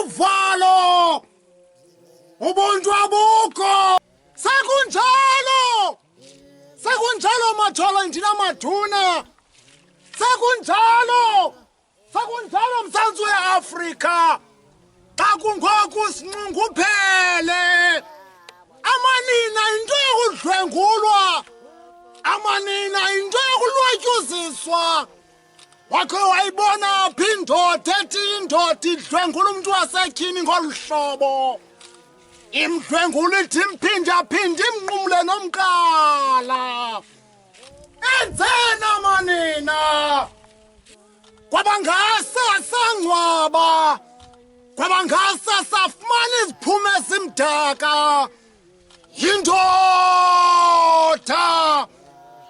uvalo, ubuntu abukho. Sekunjalo mathola ndinamaduna. Sekunjalo Mzantsi weAfrika. Xa kungoku sinxunguphele. Amanina into yokudlwengulwa. Amanina into yokulwatyuziswa. Wakhe wayibona phi indoda ethi indoda idlwengula umntu wasetyhini ngolu hlobo. Imdlwengula ithi imphindaphinde imnqumle nomqala. Enzeni amanina? Kwabangase sangcwaba. Kwabangase safumana iziphumo esimdaka. Yindoda.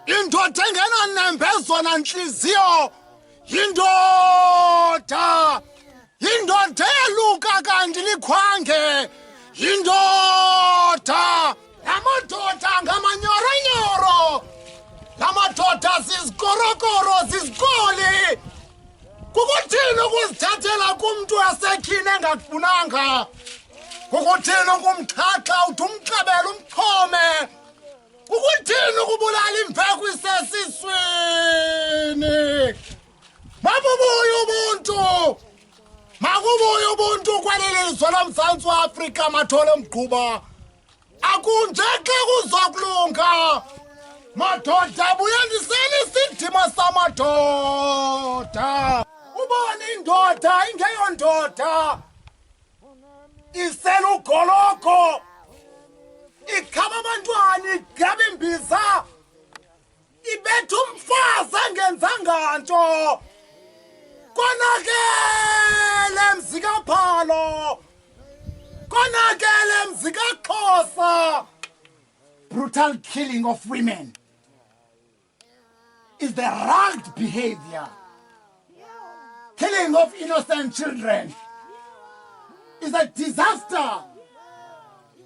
Indoda engenanembezo nantliziyo. Yindoda. Yindoda eyaluka kanti likhwange. Yindoda. Lamadoda ngamanyoronyoro. Lamadoda zizikorokoro, zizikoli. Kukuthini ukuzithathela kumntu wasetyhini engakufunanga? Kukuthini ukumxhaxha uthi umxabele umxhome? Kukuthini ukubulala imveku isesiswini? Mabubuye ubuntu! Makubuye ubuntu kweli lizwe loMzantsi weAfrika mathole mgquba. Akunje xa kuzokulunga. Madoda buyandiseni isidima samadoda. Ubone indoda ingeyondoda. Iselugoloko. Ikhaba abantwana igaba imbiza. Ibetha umfazi engenzanga nto. Konakele mzikaphalo. Konakele mzikaxhosa. Brutal killing of women is the rugged behavior. Killing of innocent children is a disaster.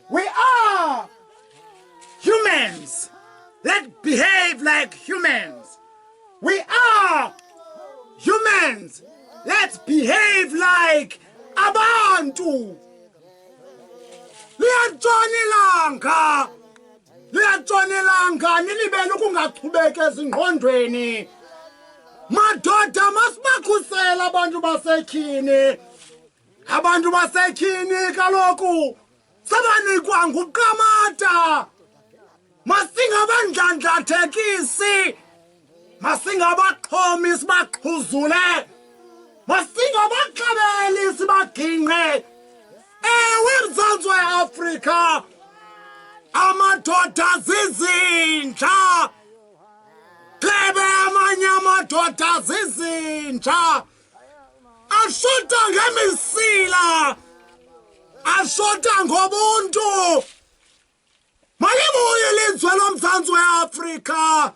We are humans that behave like humans. We are humans. Let's behave like abantu. Liyatshonelanga nilibele ukungachubeki ezingqondweni. Madoda masibakhusele abantu basetyhini. Abantu basetyhini kaloku sebanikwa nguQamata. Masingabandlandlathekisi. Masingabaxhomi sibaxhuzule. Masingabaxabeli sibaginqe. Ewe Mzantsi weAfrika, amadoda zizinja. Klebe amanye amadoda zizinja. Ashota ngemisila. Ashota ngobuntu. Malibuye ilizwe loMzantsi weAfrika.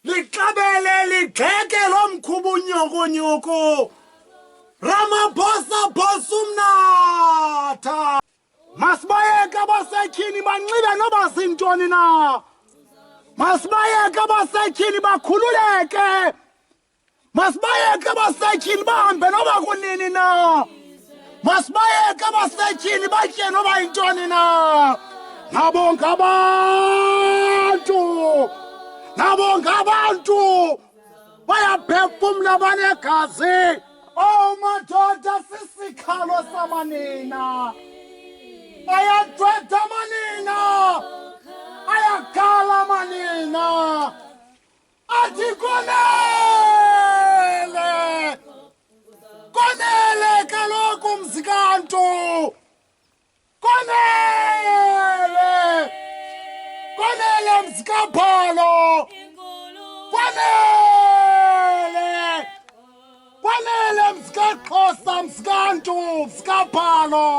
Liqabele ligxeke lo mkhuba unyhukunyhuku. Ramaphosa phosumnatha. Masibayeke abasetyhini banxibe noba zintoni na. Masibayeke abasetyhini bakhululeke. Masibayeke abasetyhini bahambe noba kunini na. Masibayeke abasetyhini batye noba yintoni na. Nabonke abantu. Nabonke abantu. Bayaphefumla banegazi. Oh madoda sisikhalo samanina. Ayadwetha manina. Ayakhala manina. Athi konele. Konele kaloku mzikantu. Konele. Konele mzikaphalo. Konele. Konele mzikaxhosa mzikantu mzikaphalo.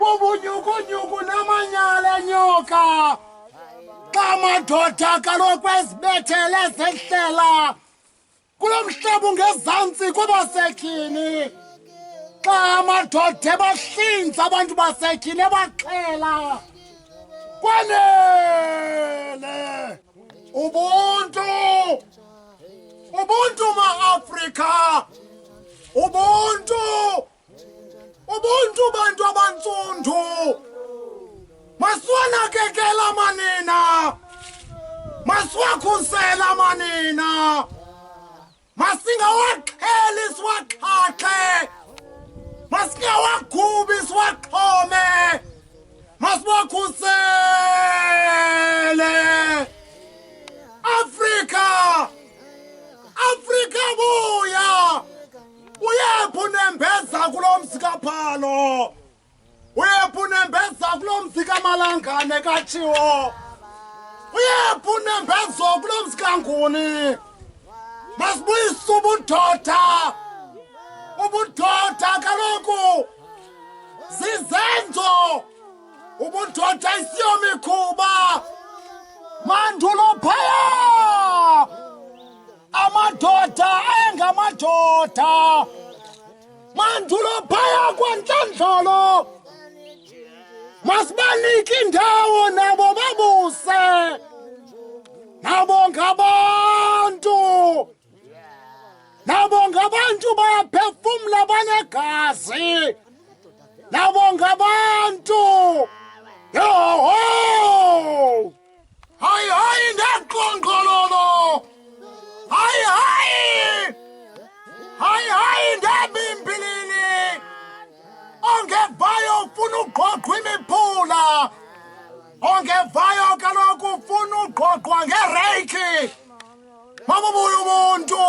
Ubunyhukunyhuku namanyala enyoka. Xa madoda kaloku ezibethele zehlela kulo mhlaba ungezantsi kwabasetyhini. Xa amadoda bahlinza abantu basetyhini ebaxhela. Konele. Ubuntu. Ubuntu ma-Afrika. Ubuntu. msikaphalo uyephu nembeza kulo msikamalangane katshiwo uyephu nembezo kulo msikanguni masibuyise ubudoda kaloku zizenzo ubudoda isiyo mikhuba mandulo phaya amadoda ayengamadoda mandulo phaya kwantlandlolo masibanike indawo nabo babuse nabo ngabantu bayaphefumla banegazi nabo ngabantu yoho hayi ndaqongqololo hayi ndabimbilini ongevayo ufuna ugqogqwa imiphula ongevayo kaloku ufuna ugqogqwa ngereyiki mabubuya ubuntu